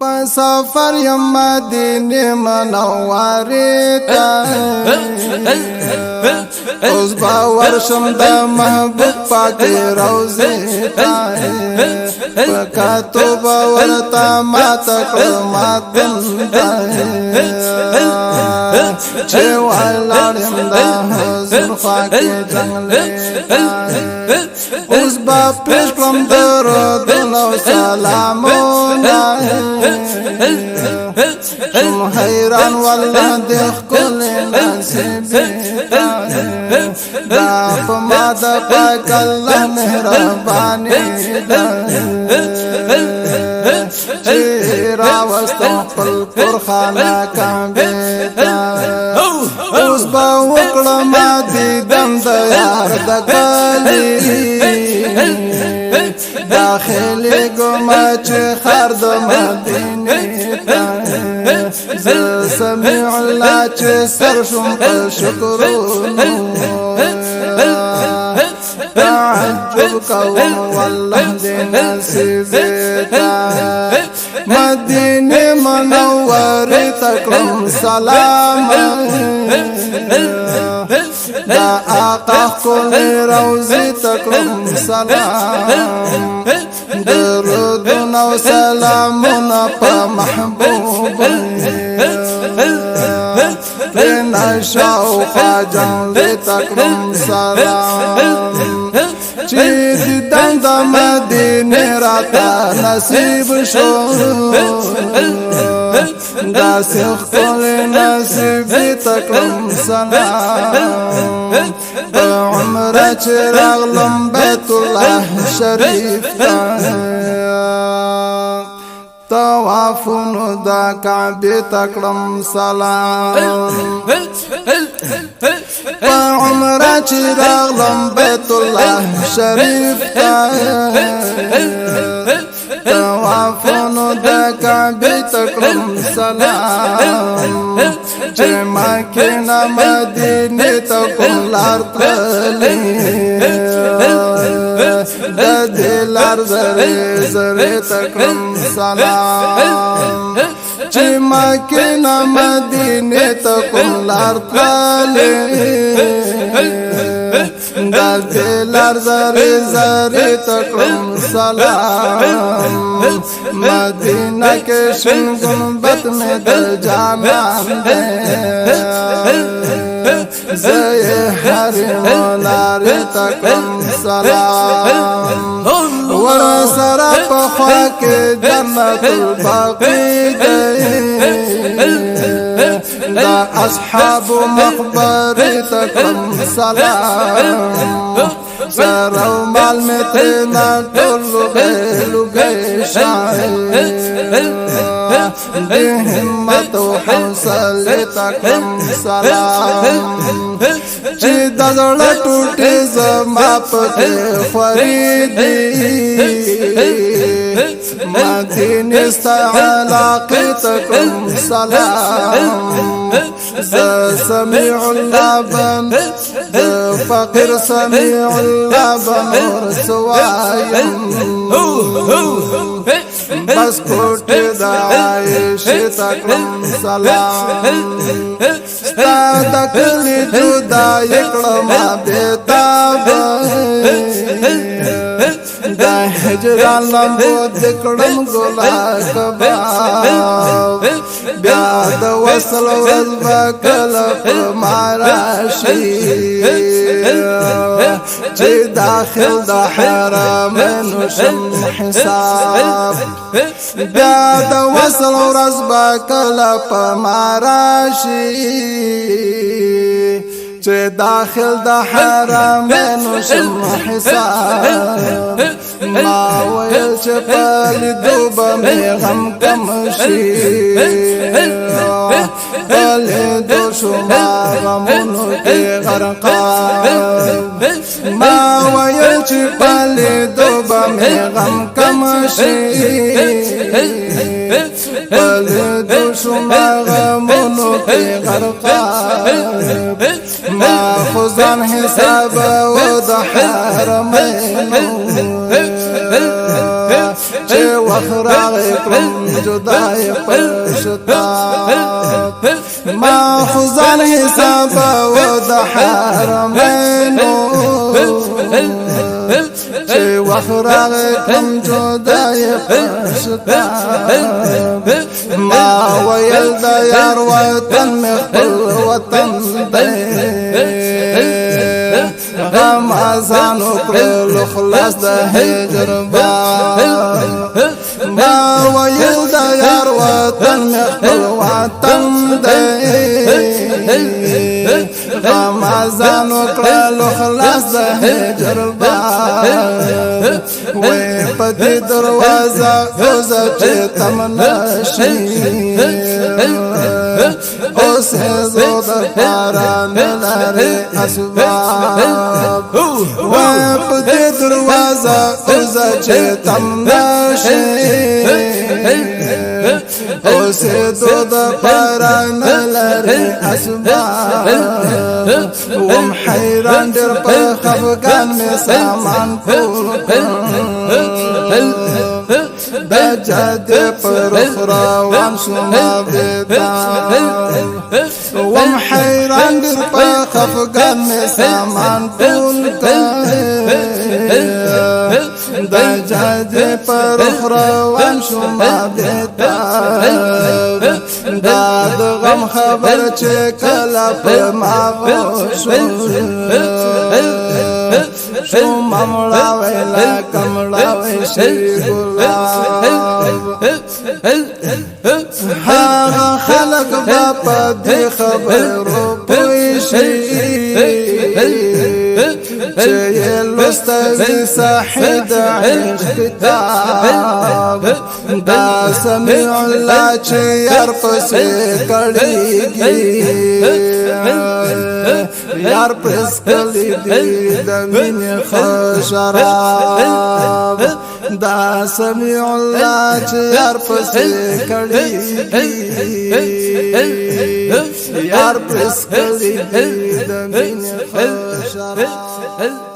په سفر یم مدینه منوره ته اوس به ورشم د محبوب پاک روضې ته په کتو به ورته ماته کړم ماتم چې ولاړ یم د حضور خوا کې جنګلې ته اوس به پیش کړم درودونه او سلامونه شم حیران والله د ښکلې نصیبې دا په ما د پاک الله مهرباني ده چې راوستم خپل قرخانه کعبې ته اوس به وکړم دیدن د یار د ګلې داخلي ګما چې خر د مدینې ته زه سمیع الله چې سر شم په شکرونو تعجب کوم والله دې نصیبې ته مدینه منورې ته کړم سلام دا آقا ښکلې روضې ته کړم سلام درودونه او سلامونه په محبوب پرېنا شاوخوا جنګلې ته کړم سلام چې دیدن د مدینې راته نصیب شو داسې ښکلې نصیبې ته کړم سلام په عمره چې راغلم بیت الله شریف ته طوافونو د کعبې ته کړم سلام په عمره چې راغلم بیت الله شریف ته طوافونو د کعبې ته کړم سلام چې مکې نه مدینې ته کوم لار تللې د دې لار زرې زرې ته کړم سلام چې مکې نه مدینې ته کوم لار تللې د دې لار زرې زرې ته کړم سلام مدینه کې شین ګنبد مې د جانان دی زه یې حرم لارې ته کړم سلام ورسره په خوا کې جنت الباقي دی دا اصحاب مقبرې ته کړم سلام سر او مال مې ترېنه ټول لوګی شاعر د همت او حوصلې ته کړم سلام چې د زړه ټوټې زما پکې خورې دي مدینې ستا علاقې ته کړم سلام زه سمیع الله بن د فقیر سمیع الله بن ورته وایم بس کوټې د عایشې ته کړم سلام ستا د کلي جدا یې کړم بېتابه دا هجران لمبو د کړم ګلا کباب بیا د وصل ورځ به کله په ما راشي چې داخل د حرمینو شم حساب بیا د وصل ورځ به کله په ما راشي چې داخل د حرمینو شم حساب ما ویل چې په لیدو به مې غم کم شي په لیدو شوما غمونو کې غرقاب ما ویل چې په لیدو به مې غم کم شي په لیدو شوما غمونو کې غرقاب ما خزان حساب و د حرمینو وخراغ کلم جدای پشتا ما خزان حساب و د حرمینو چه وخراغ کلم جدای پشتا ما ویل د یار وطن مخبل وطن دی غمازان وکړل خلاص د هجر ما ویل د یار وطن خپل وطن دی غمازان وکړل خلاص د هجر وې په دې دروازه اوس چې تم نشي اوس زو د باران لري اسباب په دې دروازه اوس چې تم نشي اوس زو د باران لري اسباب وم حیران در په خفقان می سامان د جاده پر روان شوما بیتا وم حیران در په خفقان می سامان ټول د جاده پر روان شوما بیتا دا د غم خبر چې کله په ما شو مملاوي لا کملاوي شي ګلاب هغه خلق با په دې خبرو پوي شي چې لستوي صاحب عشق کتاب دا سمع الله چې یار پسې کړيږي یار پس کلی دی د مين خشراب دا سمع الله چې یار پس کړيږي یار پس کلی دی د مين خشراب